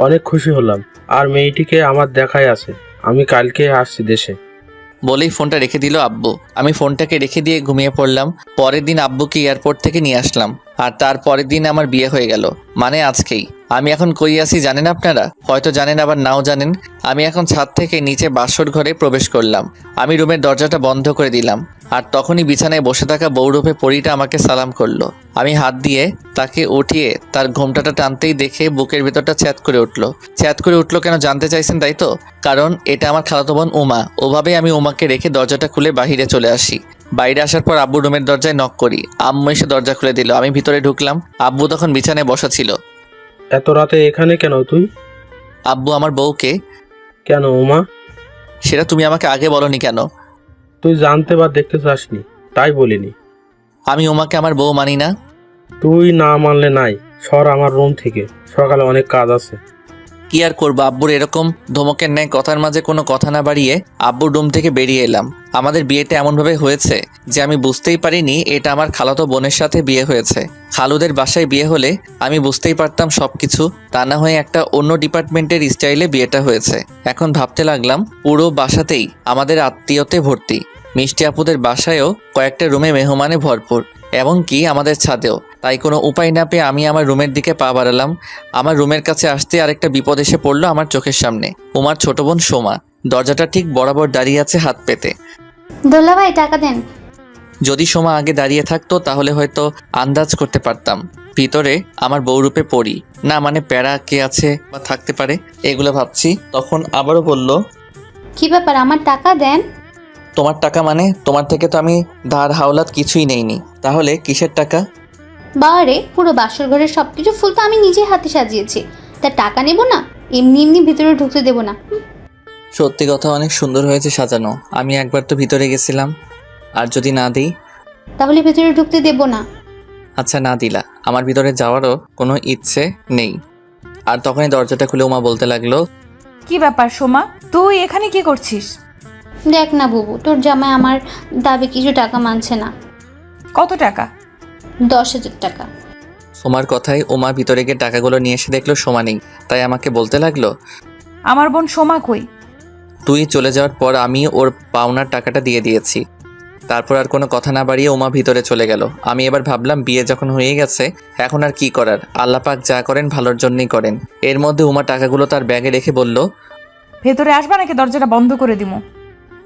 অনেক খুশি হলাম। আর মেয়েটিকে আমার দেখাই আছে, আমি কালকে আসছি দেশে। বলেই ফোনটা রেখে দিল আব্বু। আমি ফোনটাকে রেখে দিয়ে ঘুমিয়ে পড়লাম। পরের দিন আব্বুকে এয়ারপোর্ট থেকে নিয়ে আসলাম, আর তার পরের দিন আমার বিয়ে হয়ে গেল, মানে আজকেই। আমি এখন কই আছি জানেন আপনারা? হয়তো জানেন, আবার নাও জানেন। আমি এখন ছাদ থেকে নিচে বাসর ঘরে প্রবেশ করলাম। আমি রুমের দরজাটা বন্ধ করে দিলাম, আর তখনই বিছানায় বসে থাকা বউরূপে পরীটা আমাকে সালাম করলো। আমি হাত দিয়ে তাকে উঠিয়ে তার ঘোমটাটা টানতেই দেখে বুকের ভেতরটা ছ্যাদ করে উঠলো। ছ্যাদ করে উঠলো কেন জানতে চাইছেন, তাই তো? কারণ এটা আমার খালাতো বোন উমা। ওভাবেই আমি উমাকে রেখে দরজাটা খুলে বাহিরে চলে আসি। বাইরে আসার পর আব্বু রুমের দরজায় নক করি। আম্মু এসে দরজা খুলে দিল। আমি ভিতরে ঢুকলাম। আব্বু তখন বিছানায় বসা ছিল। এত রাতে এখানে কেন তুই? আব্বু আমার বউকে। কেন উমা? সেটা তুমি আমাকে আগে বলনি কেন? তুই জানতে বা দেখতে চাসনি, তাই বলিনি। আমি উমাকে আমার বউ মানি না। তুই না মানলে নাই, সর আমার রুম থেকে, সকালে অনেক কাজ আছে। কি আর করবো, আব্বুর এরকম ধমকের ন্যায় কথার মাঝে কোনো কথা না বাড়িয়ে আব্বুর রুম থেকে বেরিয়ে এলাম। আমাদের বিয়েটা এমনভাবে হয়েছে যে আমি বুঝতেই পারিনি এটা আমার খালাতো বোনের সাথে বিয়ে হয়েছে। খালুদের বাসায় বিয়ে হলে আমি বুঝতেই পারতাম সবকিছু, তা না হয়ে একটা অন্য ডিপার্টমেন্টের স্টাইলে বিয়েটা হয়েছে। এখন ভাবতে লাগলাম পুরো বাসাতেই আমাদের আত্মীয়তে ভর্তি। মিষ্টি আপুদের বাসায়ও কয়েকটা রুমে মেহমানে ভরপুর, এমনকি আমাদের ছাদেও। তাই কোনো উপায় না পেয়ে আমি আমার রুমের দিকে পা বাড়ালাম। আমার রুমের কাছে আসতে আরেকটা বিপদ এসে পড়লো আমার চোখের সামনে। উমার ছোট বোন সোমা দরজাটা ঠিক বরাবর দাঁড়িয়ে আছে হাত পেতে। দোলা ভাই টাকা দেন। যদি সোমা আগে দাঁড়িয়ে থাকতো তাহলে হয়তো আন্দাজ করতে পারতাম ভিতরে আমার বউরূপে পড়ি না, মানে প্যারা কে আছে বা থাকতে পারে, এগুলো ভাবছি। তখন আবারও বলল, কি ব্যাপার, আমার টাকা দেন। তোমার টাকা মানে? তোমার থেকে তো আমি ধার হাওলাত কিছুই নেইনি, তাহলে কিসের টাকা? বারে পুরো বাসর ঘরের সবকিছু ফুল তো আমি নিজে হাতে সাজিয়েছি, তা টাকা নেব না? এমনি এমনি ভিতরে ঢুকতে দেব না। সত্যি কথা, অনেক সুন্দর হয়েছে সাজানো। আমি একবার তো ভিতরে গেছিলাম, আর যদি না দিই? তাহলে ভিতরে ঢুকতে দেব না। আচ্ছা না দিলা, আমার ভিতরে যাওয়ারও কোনো ইচ্ছে নেই। আর তখনই দরজাটা খুলে উমা বলতে লাগলো, কি ব্যাপার সোমা, তুই এখানে কি করছিস? দেখ না বুবু, তোর জামাই আমার দাবি কিছু টাকা মানছে না। কত টাকা? 10,000 টাকা। সোমার কথায় উমা ভিতরে গিয়ে টাকাগুলো নিয়ে এসে দেখলো সোমা নেই। তাই আমাকে বলতে লাগলো, আমার বোন সোমা কই? তুই চলে যাওয়ার পর আমি ওর পাওনার টাকাটা দিয়ে দিয়েছি। তারপর আর কোনো কথা না বাড়িয়ে উমা ভিতরে চলে গেল। আমি এবার ভাবলাম বিয়ে যখন হয়ে গেছে এখন আর কি করার, আল্লাহ পাক যা করেন ভালোর জন্যই করেন। এর মধ্যে উমা টাকাগুলো তার ব্যাগে রেখে বলল, ভেতরে আসবা নাকি দরজাটা বন্ধ করে দিমু?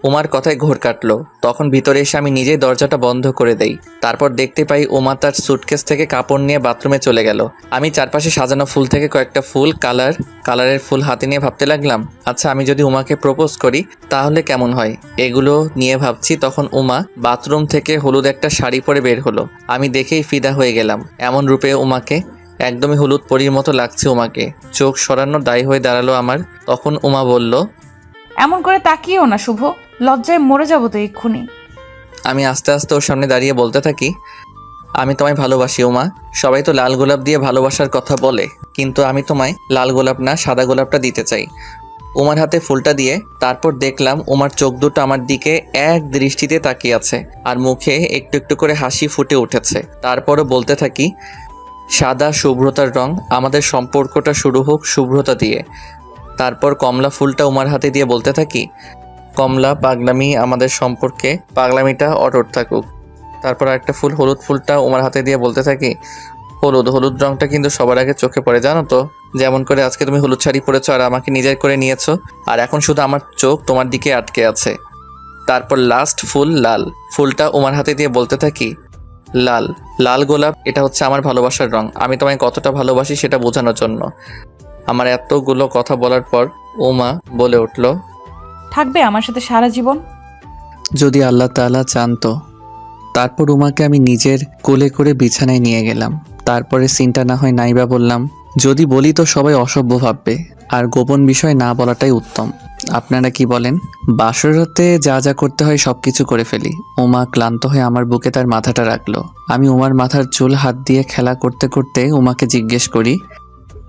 উমার কথায় ঘোর কাটলো। তখন ভিতরে এসে আমি নিজেই দরজাটা বন্ধ করে দেই। তারপর দেখতে পাই উমা তার সুটকেস থেকে কাপড় নিয়ে বাথরুমে চলে গেল। আমি চারপাশে সাজানো ফুল থেকে কয়েকটা ফুল কালারের ফুল হাতে নিয়ে ভাবতে লাগলাম, আচ্ছা আমি যদি উমাকে প্রপোজ করি তাহলে কেমন হয়। এগুলো নিয়ে ভাবছি, তখন উমা বাথরুম থেকে হলুদ একটা শাড়ি পরে বের হলো। আমি দেখেই ফিদা হয়ে গেলাম এমন রূপে উমাকে। একদমই হলুদ পরীর মতো লাগছে উমাকে। চোখ সরানো দায় হয়ে দাঁড়ালো আমার। তখন উমা বলল, এমন করে তাকিয়েও না শুভ, লজ্জায় মরে যাবো তো এক্ষুনি। আমি আস্তে আস্তে ওর সামনে দাঁড়িয়ে বলতে থাকি, আমি তোমায় ভালোবাসি উমা। সবাই তো লাল গোলাপ দিয়ে ভালোবাসার কথা বলে, কিন্তু আমি তোমায় লাল গোলাপ না সাদা গোলাপটা দিতে চাই। উমার হাতে ফুলটা দিয়ে তারপর দেখলাম উমার চোখ দুটো আমার দিকে এক দৃষ্টিতে তাকিয়ে আছে, আর মুখে একটু একটু করে হাসি ফুটে উঠেছে। তারপরও বলতে থাকি, সাদা শুভ্রতার রং, আমাদের সম্পর্কটা শুরু হোক শুভ্রতা দিয়ে। তারপর কমলা ফুলটা উমার হাতে দিয়ে বলতে থাকি, কমলা পাগলামি আমাদের সম্পর্কে, পাগলামিটা অটুট থাকুক। তারপর একটা ফুল হলুদ ফুলটা উমার হাতে দিয়ে বলতে থাকি, হলুদ রংটা কিন্তু সবার আগে চোখে পড়ে জানো তো। যেমন করে আজকে তুমি হলুদ শাড়ি পরেছো আর আমাকে নিজের করে নিয়েছো, আর এখন শুধু আমার চোখ তোমার দিকে আটকে আছে। তারপর লাস্ট ফুল লাল ফুলটা উমার হাতে দিয়ে বলতে থাকি, লাল গোলাপ, এটা হচ্ছে আমার ভালোবাসার রং। আমি তোমায় কতটা ভালোবাসি সেটা বোঝানোর জন্য। আমার এতগুলো কথা বলার পর উমা বলে উঠল, থাকবে আমার সাথে সারা জীবন? যদি আল্লাহ তাআলা চান তো। তারপর উমাকে আমি নিজের কোলে করে বিছানায় নিয়ে গেলাম। তারপরে সিনটা না হয় নাইবা বললাম, যদি বলি তো সবাই অসভ্য ভাববে, আর গোপন বিষয় না বলাটাই উত্তম। আপনারা কি বলেন? বাসর রাতে যা যা করতে হয় সব কিছু করে ফেলি। উমা ক্লান্ত হয়ে আমার বুকে তার মাথাটা রাখলো। আমি উমার মাথার চুল হাত দিয়ে খেলা করতে করতে উমাকে জিজ্ঞেস করি,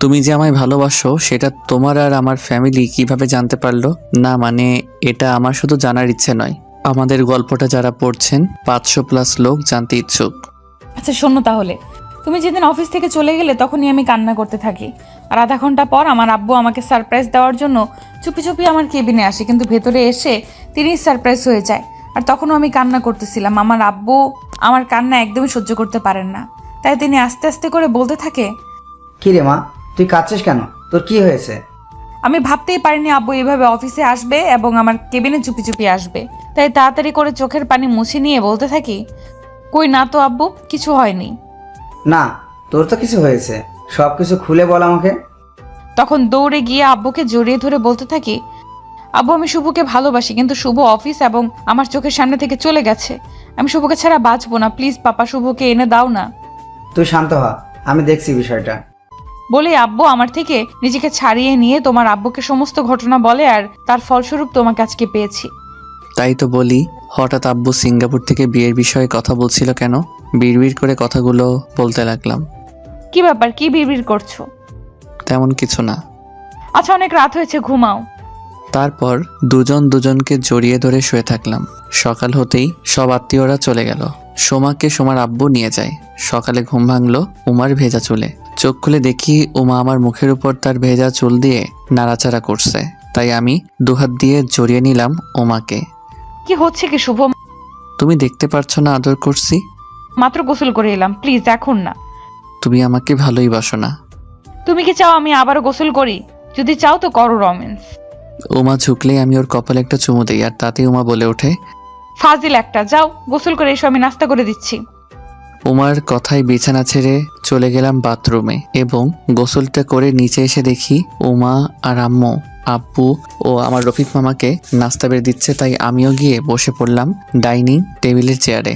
তুমি যে আমায় ভালোবাসো সেটা তোমার আর আমার ফ্যামিলি কিভাবে জানতে পারলো? না মানে এটা আমার শুধু জানার ইচ্ছে নয়, আমাদের গল্পটা যারা পড়ছেন 500+ লোক জানতে ইচ্ছুক। আচ্ছা শোনো তাহলে, তুমি যেদিন অফিস থেকে চলে গেলে তখনই আমি কান্না করতে থাকি। আর আধা ঘন্টা পর আমার আব্বু আমাকে সারপ্রাইজ দেওয়ার জন্য চুপি চুপি আমার কেবিনে আসে, কিন্তু ভেতরে এসে তিনিই সারপ্রাইজ হয়ে যায়। আর তখনও আমি কান্না করতেছিলাম। আমার আব্বু আমার কান্না একদমই সহ্য করতে পারেন না, তাই তিনি আস্তে আস্তে করে বলতে থাকে, কি রে মা, তুই কাঁদছিস কেন? তোর কি হয়েছে? আমি ভাবতেই পারিনি আব্বু এইভাবে অফিসে আসবে এবং আমার কেবিনে চুপি চুপি আসবে, তাই তাড়াতাড়ি করে চোখের পানি মুছে নিয়ে বলতে থাকি, কই না তো আব্বু, কিছু হয়নি। না, তোর তো কিছু হয়েছে, সব কিছু খুলে বল আমাকে। তখন দৌড়ে গিয়ে আব্বুকে জড়িয়ে ধরে বলতে থাকি, আব্বু আমি শুভকে ভালোবাসি, কিন্তু শুভ অফিস এবং আমার চোখের সামনে থেকে চলে গেছে। আমি শুভকে ছাড়া বাঁচবো না, প্লিজ পাপা শুভকে এনে দাও না। তুই শান্ত হ, আমি দেখছি বিষয়টা। বলে আব্বু আমার থেকে নিজেকে ছাড়িয়ে নিয়ে তোমার আব্বুকে সমস্ত ঘটনা বলে, আর তার ফলস্বরূপ তোমাকে আজকে পেয়েছি। তাই তো বলি, হঠাৎ আব্বু সিঙ্গাপুর থেকে বিয়ের বিষয়ে কথা বলছিল কেন? বিড়বিড় করে কথাগুলো বলতে লাগলাম। কি ব্যাপার, কি বিড়বিড় করছো? তেমন কিছু না। আচ্ছা অনেক রাত হয়েছে, ঘুমাও। তারপর দুজন দুজনকে জড়িয়ে ধরে শুয়ে থাকলাম। সকাল হতেই সব আত্মীয়রা চলে গেল। সোমাকে সোমার আব্বু নিয়ে যায়। সকালে ঘুম ভাঙলো উমার ভেজা চুলে। চোখ খুলে দেখি উমা আমার মুখের উপর তার ভেজা চুল দিয়ে নাড়াচাড়া করছে। তাই আমি দুহাত দিয়ে জড়িয়ে নিলাম উমাকে। কি হচ্ছে কি শুভ? তুমি দেখতে পারছো না আদর করছি? মাত্র গোসল করে এলাম, প্লিজ এখন না। তুমি আমাকে ভালোই বাসো না। তুমি কি চাও আমি আবারও গোসল করি? যদি চাও তো করো রোম্যান্স। উমা ঝুঁকলে আমি ওর কপালে একটা চুমু দিই, আর তাতে উমা বলে ওঠে, ফাজিল একটা, যাও গোসল করে এসো, আমি নাস্তা করে দিচ্ছি। উমার কথায় বিছানা ছেড়ে চলে গেলাম বাথরুমে এবং গোসলটা করে নিচে এসে দেখি উমা আর আম্মু, আব্বু ও আমার রফিক মামাকে নাস্তা বেড়ে দিচ্ছে। তাই আমিও গিয়ে বসে পড়লাম ডাইনিং টেবিলের চেয়ারে।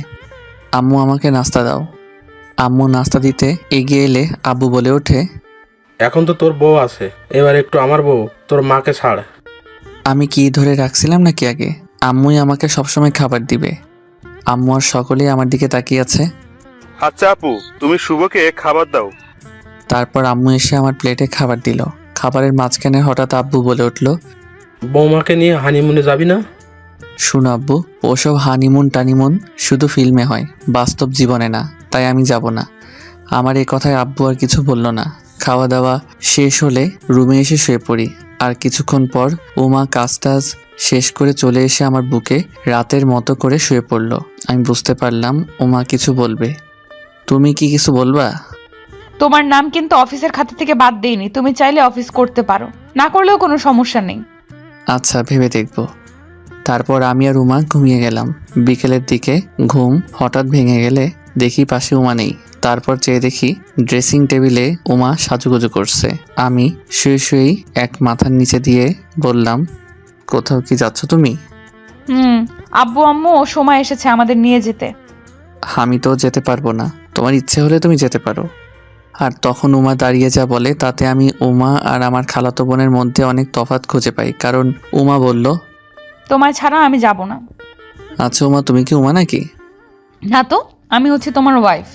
আম্মু আমাকে নাস্তা দাও। আম্মু নাস্তা দিতে এগিয়ে এলে আব্বু বলে ওঠে, এখন তো তোর বউ আছে, এবার একটু আমার বউ, তোর মাকে ছাড়। আমি কি ধরে রাখছিলাম নাকি আগে? আম্মুই আমাকে সবসময় খাবার দিবে। আম্মু আর সকলেই আমার দিকে তাকিয়ে আছে। আচ্ছা আপু, তুমি শুভকে খাবার দাও। তারপর আম্মু এসে আমার প্লেটে খাবার দিল। খাবারের মাঝখানে হঠাৎ আব্বু বলে উঠল, বৌমাকে নিয়ে হানিমুনে যাবি না? শুনো আব্বু, ওসব হানিমুন টানিমুন শুধু ফিল্মে হয়, বাস্তব জীবনে না, তাই আমি যাব না। আমার এই কথায় আব্বু আর কিছু বলল না। খাওয়া দাওয়া শেষ হলে রুমে এসে শুয়ে পড়ি। আর কিছুক্ষণ পর উমা কাজ টাজ শেষ করে চলে এসে আমার বুকে রাতের মতো করে শুয়ে পড়ল। আমি বুঝতে পারলাম উমা কিছু বলবে। তুমি কি কিছু বলবা? তোমার নাম কিন্তু অফিসের খাতা থেকে বাদ দেইনি, তুমি চাইলে অফিস করতে পারো, না করলেও কোনো সমস্যা নেই। আচ্ছা, ভেবে দেখব। তারপর আমি আর উমা ঘুমিয়ে গেলাম। বিকেলের দিকে ঘুম হঠাৎ ভেঙে গেলে দেখি পাশে উমা নেই। তারপর চেয়ে দেখি ড্রেসিং টেবিলে উমা সাজুগুজু করছে। আমি শুয়ে শুয়েই এক মাথার নিচে দিয়ে বললাম, কোথাও কি যাচ্ছ তুমি? আব্বু আম্মু ও সময় এসেছে আমাদের নিয়ে যেতে। আমি তো যেতে পারবো না, তোমার ইচ্ছে হলে তুমি যেতে পারো। আর তখন উমা দাঁড়িয়ে যা বলে তাতে আমি উমা আর আমার খালাতো বোনের মধ্যে অনেক তফাৎ খুঁজে পাই। কারণ উমা বলল, তোমার ছাড়া আমি যাব না। আচ্ছা উমা, তুমি কি উমা নাকি? না তো, আমি হচ্ছে তোমার ওয়াইফ।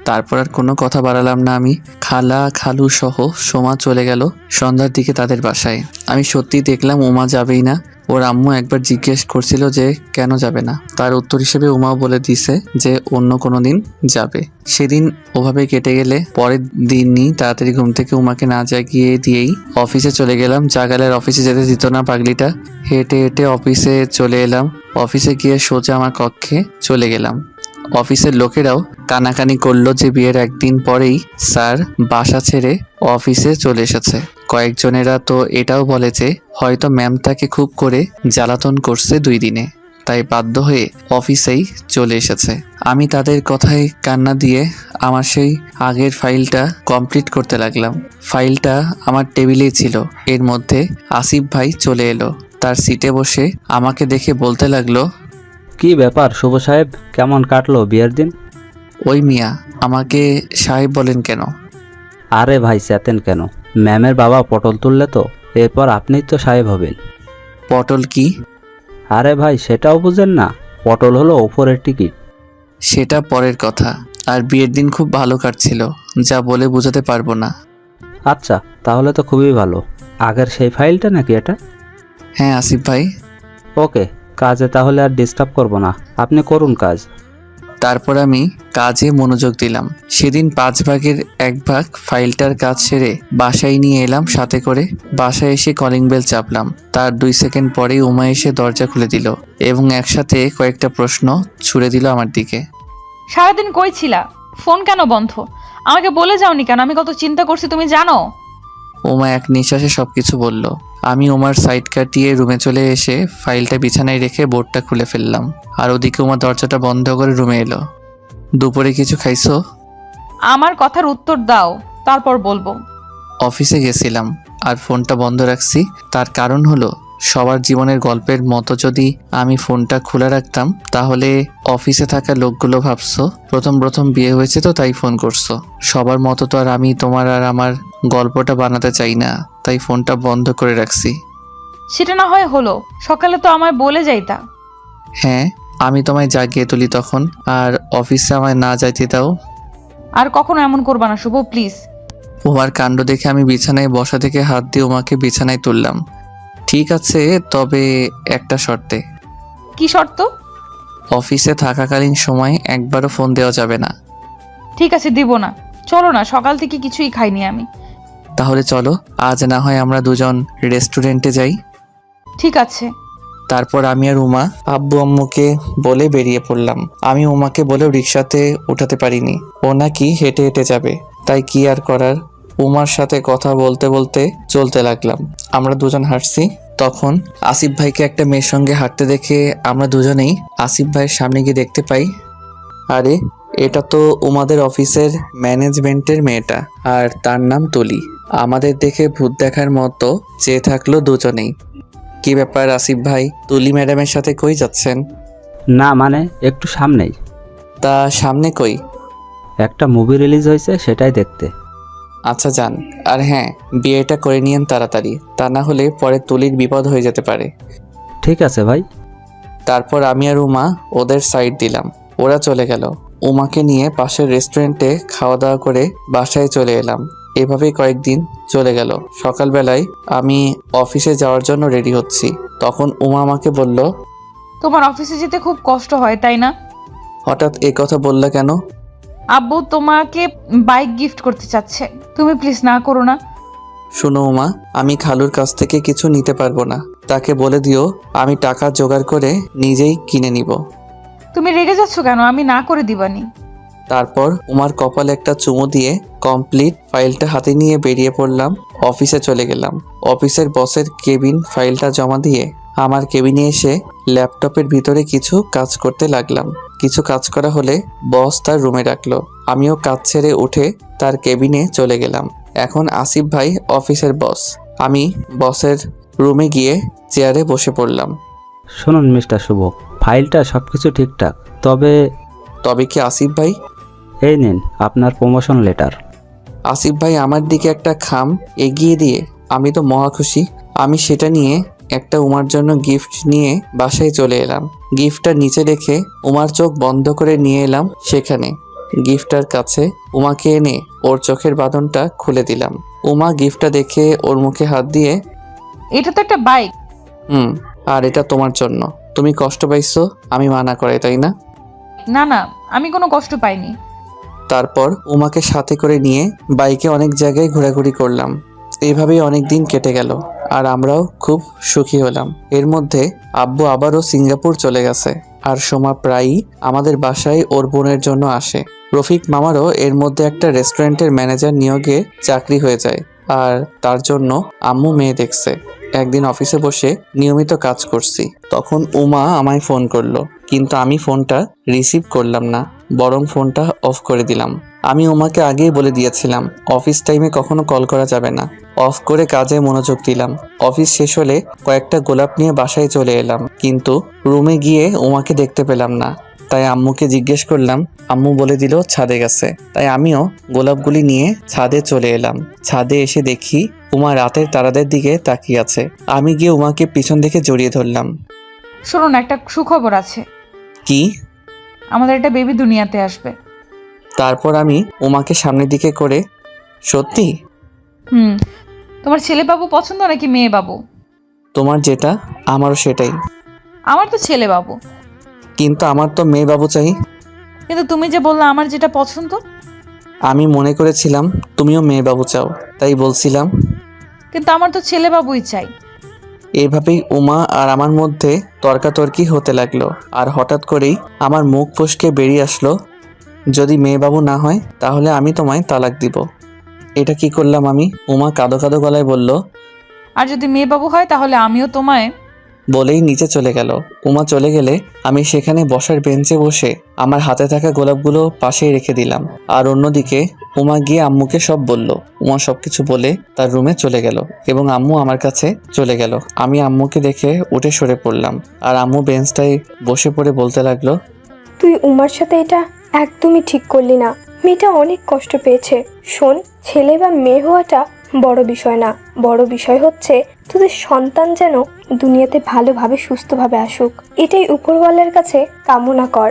তারপর আর কোনো কথা বাড়ালাম না আমি। খালা খালু সহ সোমা চলে গেল সন্ধ্যার দিকে তাদের বাসায়। আমি সত্যি দেখলাম উমা যাবেই না। ওর আম্মু একবার জিজ্ঞেস করছিল যে কেন যাবে না, তার উত্তর হিসেবে উমাও বলে দিছে যে অন্য কোনো দিন যাবে। সেদিন ওভাবে কেটে গেলে পরের দিনই তাড়াতাড়ি ঘুম থেকে উমাকে না জাগিয়ে দিয়েই অফিসে চলে গেলাম। জাগালের অফিসে যেতে দিত না পাগলিটা। হেঁটে হেঁটে অফিসে চলে এলাম। অফিসে গিয়ে সোজা আমার কক্ষে চলে গেলাম। অফিসের লোকেরাও কানাকানি করলো যে বিয়ের একদিন পরেই স্যার বাসা ছেড়ে অফিসে চলে এসেছে। কয়েকজনেরা তো এটাও বলে যে হয়তো ম্যাম তাকে খুব করে জ্বালাতন করছে 2 দিনে, তাই বাধ্য হয়ে অফিসেই চলে এসেছে। আমি তাদের কথায় কান্না দিয়ে আমার সেই আগের ফাইলটা কমপ্লিট করতে লাগলাম। ফাইলটা আমার টেবিলেই ছিল। এর মধ্যে আসিফ ভাই চলে এলো। তার সিটে বসে আমাকে দেখে বলতে লাগলো, কি ব্যাপার শুভ সাহেব, কেমন কাটলো বিয়ের দিন? ওই মিয়া, আমাকে সাহেব বলেন কেন? আরে ভাই চেতেন কেন? ম্যামের বাবা পটল তুললে তো, এরপর আপনিই তো সাহেব হবেন। পটল কি? আরে ভাই সেটাও বুঝেন না? পটল হলো ওপরের টিকিট। সেটা পরের কথা। আর বিয়ের দিন খুব ভালো কাটছিল, যা বলে বোঝাতে পারবো না। আচ্ছা তাহলে তো খুবই ভালো। আগের সেই ফাইলটা নাকি এটা? হ্যাঁ আসিফ ভাই। ওকে, কাজে তাহলে আর ডিস্টার্ব করব না, আপনি করুন কাজ। তারপর আমি কাজে মনোযোগ দিলাম। সেদিন 5 ভাগের 1 ভাগ ফাইলটার কাজ সেরে বাসায় নিয়ে এলাম সাথে করে। বাসায় এসে কলিং বেল চাপলাম। তার 2 সেকেন্ড পরেই উমা এসে দরজা খুলে দিল এবং একসাথে কয়েকটা প্রশ্ন ছুড়ে দিল আমার দিকে। সারাদিন কই ছিলা? ফোন কেন বন্ধ? আমাকে বলে যাওনি কেন? আমি কত চিন্তা করছি তুমি জানো? উমা এক নিঃশ্বাসে সবকিছু বলল। আমি উমার সাইড কাটিয়ে রুমে চলে এসে ফাইলটা বিছানায় রেখে বোর্ডটা খুলে ফেললাম। আর ওদিকে উমা দরজাটা বন্ধ করে রুমে এলো। দুপুরে কিছু খাইছো? আমার কথার উত্তর দাও, তারপর বলবো। অফিসে গেছিলাম আর ফোনটা বন্ধ রাখছি। তার কারণ হলো সবার জীবনের গল্পের মতো যদি আমি ফোনটা খোলা রাখতাম তাহলে অফিসে থাকা লোকগুলো ভাবছো প্রথম প্রথম বিয়ে হয়েছে তো তাই ফোন করছো। সবার মতো তো আর আমি তোমার আর আমার গল্পটা বানাতে চাই না, তাই ফোনটা বন্ধ করে রাখছি। সেটা না হয় হলো, সকালে তো আমায় বলে যাইতা। হ্যাঁ, আমি তোমায় জাগিয়ে তুলি তখন, আর অফিসে আমায় না যাইতে দাও। আর কখনো এমন করবা না শুভ, প্লিজ। উমার কাণ্ড দেখে আমি বিছানায় বসা থেকে হাত দিয়ে উমাকে বিছানায় তুললাম। ঠিক আছে, তবে একটা শর্তে। কি শর্ত? অফিসে থাকাকালীন সময় একবারও ফোন দেওয়া যাবে না। ঠিক আছে, দিব না। চলো না, সকাল থেকে কিছুই খাইনি আমি। তাহলে চলো, আজ না হয় আমরা দুজন রেস্টুরেন্টে যাই। ঠিক আছে। তারপর আমি আর উমা আব্বু আম্মুকে বলে বেরিয়ে পড়লাম। আমি উমাকে বলেও রিক্সাতে উঠাতে পারিনি, ও নাকি হেঁটে হেঁটে যাবে। তাই কি আর করার, উমার সাথে কথা বলতে বলতে চলতে লাগলাম। আমরা দুজন হাঁটছি। তখন আসিফ ভাইকে একটা মেয়ের সঙ্গে হাঁটতে দেখে আমরা দুজনেই আসিফ ভাইয়ের সামনে গিয়ে দেখতে পাই, আরে এটা তো উমাদের অফিসের ম্যানেজমেন্টের মেয়েটা, আর তার নাম তুলি। আমাদের দেখে ভূত দেখার মতো চেয়ে থাকলো দুজনেই। কি ব্যাপার আসিফ ভাই, তুলি ম্যাডামের সাথে কই যাচ্ছেন? না মানে একটু সামনেই। তা সামনে কই? একটা মুভি রিলিজ হয়েছে, সেটাই দেখতে। আচ্ছা যান, আর হ্যাঁ বিয়েটা করে নিয়েন তাড়াতাড়ি, তা না হলে পরে তুলির বিপদ হয়ে যেতে পারে। ঠিক আছে ভাই। তারপর আমি আর উমা ওদের সাইড দিলাম। ওরা চলে গেল। উমাকে নিয়ে পাশের রেস্টুরেন্টে খাওয়া দাওয়া করে বাসায় চলে এলাম। এভাবেই কয়েকদিন চলে গেল। সকালবেলায় আমি অফিসে যাওয়ার জন্য রেডি হচ্ছি, তখন উমা আমাকে বলল, তোমার অফিসে যেতে খুব কষ্ট হয় তাই না? হঠাৎ এ কথা বললা কেন? আব্বু তোমাকে বাইক গিফট করতে চাচ্ছে, তুমি প্লিজ না করো না। শোনো উমা, আমি খালুর কাছ থেকে কিছু নিতে পারবো না। তাকে বলে দিও আমি টাকা জোগাড় করে নিজেই কিনে নিব। তুমি রেগে যাচ্ছ কেন? আমি না করে দিবানি। তারপর উমার কপালে একটা চুমু দিয়ে কমপ্লিট ফাইলটা হাতে নিয়ে বেরিয়ে পড়লাম। অফিসে চলে গেলাম। অফিসের বসের কেবিন ফাইলটা জমা দিয়ে আমার কেবিনে এসে ল্যাপটপের ভিতরে কিছু কাজ করতে লাগলাম। কিছু কাজ করা হলে বস তার রুমে রাখলো। আমিও কাজ ছেড়ে উঠে তার কেবিনে চলে গেলাম। এখন আসিফ ভাই অফিসের বস। আমি বসের রুমে গিয়ে চেয়ারে বসে পড়লাম। শুনুন মিস্টার শুভ, ফাইলটা সব কিছু ঠিকঠাক, তবে তবে কি আসিফ ভাই? এই নিন আপনার প্রমোশন লেটার। আসিফ ভাই আমার দিকে একটা খাম এগিয়ে দিয়ে আমি তো মহা খুশি। আমি সেটা নিয়ে একটা উমার জন্য গিফট নিয়ে বাসায় চলে এলাম। গিফটটা নিচে রেখে উমার চোখ বন্ধ করে নিয়ে এলাম সেখানে। গিফটটার কাছে উমাকে এনে ওর চোখের বাঁধনটা খুলে দিলাম। উমা গিফটটা দেখে ওর মুখে হাত দিয়ে, এটা তো একটা বাইক। আর এটা তোমার জন্য। তুমি কষ্ট পাইছো, আমি মানা করে, তাই না? না না, আমি কোনো কষ্ট পাইনি। তারপর উমাকে সাথে করে নিয়ে বাইকে অনেক জায়গায় ঘোরাঘুরি করলাম। এইভাবেই অনেক দিন কেটে গেল আর আমরাও খুব সুখী হলাম। এর মধ্যে আব্বু আবারও সিঙ্গাপুর চলে গেছে আর সোমা প্রায়ই আমাদের বাসায় ওর বোনের জন্য আসে। রফিক মামারও এর মধ্যে একটা রেস্টুরেন্টের ম্যানেজার নিয়োগে চাকরি হয়ে যায় আর তার জন্য আম্মু মেয়ে দেখছে। একদিন অফিসে বসে নিয়মিত কাজ করছি, তখন উমা আমায় ফোন করলো, কিন্তু আমি ফোনটা রিসিভ করলাম না, বরং ফোনটা অফ করে দিলাম। আমি উমাকে আগেই বলে দিয়েছিলাম অফিস টাইমে কখনো কল করা যাবে না। অফ করে কাজে মনোযোগ দিলাম। অফিস শেষ হলে কয়েকটা গোলাপ নিয়ে বাসায় চলে এলাম, কিন্তু রুমে গিয়ে উমাকে দেখতে পেলাম না। তাই আম্মুকে জিজ্ঞেস করলাম, আম্মু বলে দিল ছাদে গেছে। তাই আমিও গোলাপগুলি নিয়ে ছাদে চলে এলাম। ছাদে এসে দেখি উমা রাতের তারাদের দিকে তাকিয়ে আছে। আমি গিয়ে উমাকে পিছন থেকে জড়িয়ে ধরলাম। শুনুন, একটা সুখবর আছে। কি? আমাদের একটা বেবি দুনিয়াতে আসবে। তারপর আমি উমাকে সামনের দিকে করে, সত্যি? তোমার ছেলে বাবু পছন্দ নাকি মেয়ে বাবু? তোমার যেটা, আমারও সেটাই। আমার তো ছেলে বাবু। কিন্তু আমার তো মেয়ে বাবু চাই। কিন্তু তুমি যে বললে আমার যেটা পছন্দ। আমি মনে করেছিলাম তুমিও মেয়ে বাবু চাও, তাই বলছিলাম। কিন্তু আমার তো ছেলে বাবুই চাই। এভাবেই উমা আর আমার মধ্যে তর্কাতর্কি হতে লাগলো। আর হঠাৎ করেই আমার মুখ ফসকে বেরিয়ে আসলো, যদি মেয়ে বাবু না হয় তাহলে আমি তোমায় তালাক দিব। এটা কি করলাম আমি? উমা কাঁদো কাঁদো গলায় বলল, আর যদি মেয়ে বাবু হয় তাহলে আমিও তোমায়। বলেই নিচে চলে গেল। উমা চলে গেলে আমি সেখানে বসার বেঞ্চে বসে আমার হাতে থাকা গোলাপগুলো পাশেই রেখে দিলাম। আর অন্যদিকে উমা গিয়ে আম্মুকে সব বলল। উমা সবকিছু বলে তার রুমে চলে গেল এবং আম্মু আমার কাছে চলে গেল। আমি আম্মুকে দেখে উঠে সরে পড়লাম আর আম্মু বেঞ্চটায় বসে পড়ে বলতে লাগলো, তুই উমার সাথে এটা একদমই ঠিক করলি না। মেয়েটা অনেক কষ্ট পেয়েছে। শোন, ছেলে বা মেয়ে হওয়াটা বড় বিষয় না, বড় বিষয় হচ্ছে তোদের সন্তান যেন দুনিয়াতে ভালোভাবে সুস্থভাবে আসুক, এটাই উপরওয়ালার কাছে কামনা কর।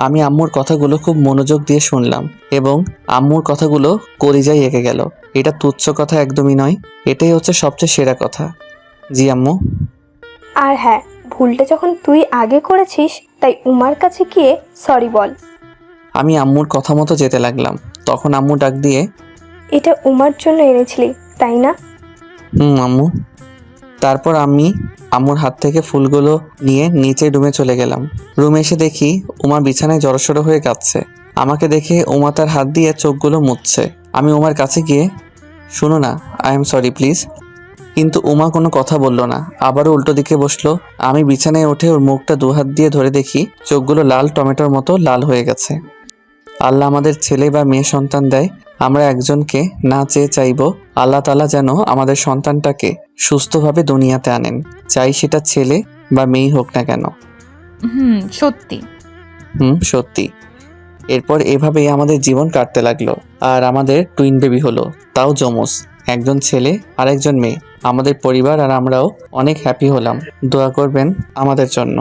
আমি আম্মুর কথাগুলো খুব মনোযোগ দিয়ে শুনলাম এবং আম্মুর কথাগুলো কলিজায় এঁকে গেল। এটা তুচ্ছ কথা একদমই নয়, এটাই হচ্ছে সবচেয়ে সেরা কথা। জি আম্মু। আর হ্যাঁ, ভুলটা যখন তুই আগে করেছিস তাই উমার কাছে গিয়ে সরি বল। আমি আম্মুর কথা মতো যেতে লাগলাম। তখন আম্মু ডাক দিয়ে, এটা উমার জন্য এনেছিলি তাই না? আম্মু। তারপর আমি আম্মুর হাত থেকে ফুলগুলো নিয়ে নিচে রুমে চলে গেলাম। রুমে এসে দেখি উমা বিছানায় জড়সড় হয়ে কাঁদছে। আমাকে দেখে উমা তার হাত দিয়ে চোখগুলো মুছছে। আমি উমার কাছে গিয়ে, শুনো না, আই এম সরি প্লিজ। কিন্তু উমা কোনো কথা বলল না, আবারও উল্টো দিকে বসলো। আমি বিছানায় উঠে ওর মুখটা দুহাত দিয়ে ধরে দেখি চোখগুলো লাল টমেটোর মতো লাল হয়ে গেছে। আল্লাহ আমাদের ছেলে বা মেয়ে সন্তান দেয়, আমরা একজনকে না চেয়ে চাইব আল্লাহ তাআলা যেন আমাদের সন্তানটাকে সুস্থভাবে দুনিয়াতে আনেন, চাই সেটা ছেলে বা মেয়ে হোক না কেন। সত্যি। সত্যি। এরপর এভাবেই আমাদের জীবন কাটতে লাগলো আর আমাদের টুইন বেবি হলো, তাও যমজ, একজন ছেলে আর একজন মেয়ে। আমাদের পরিবার আর আমরাও অনেক হ্যাপি হলাম। দোয়া করবেন আমাদের জন্য।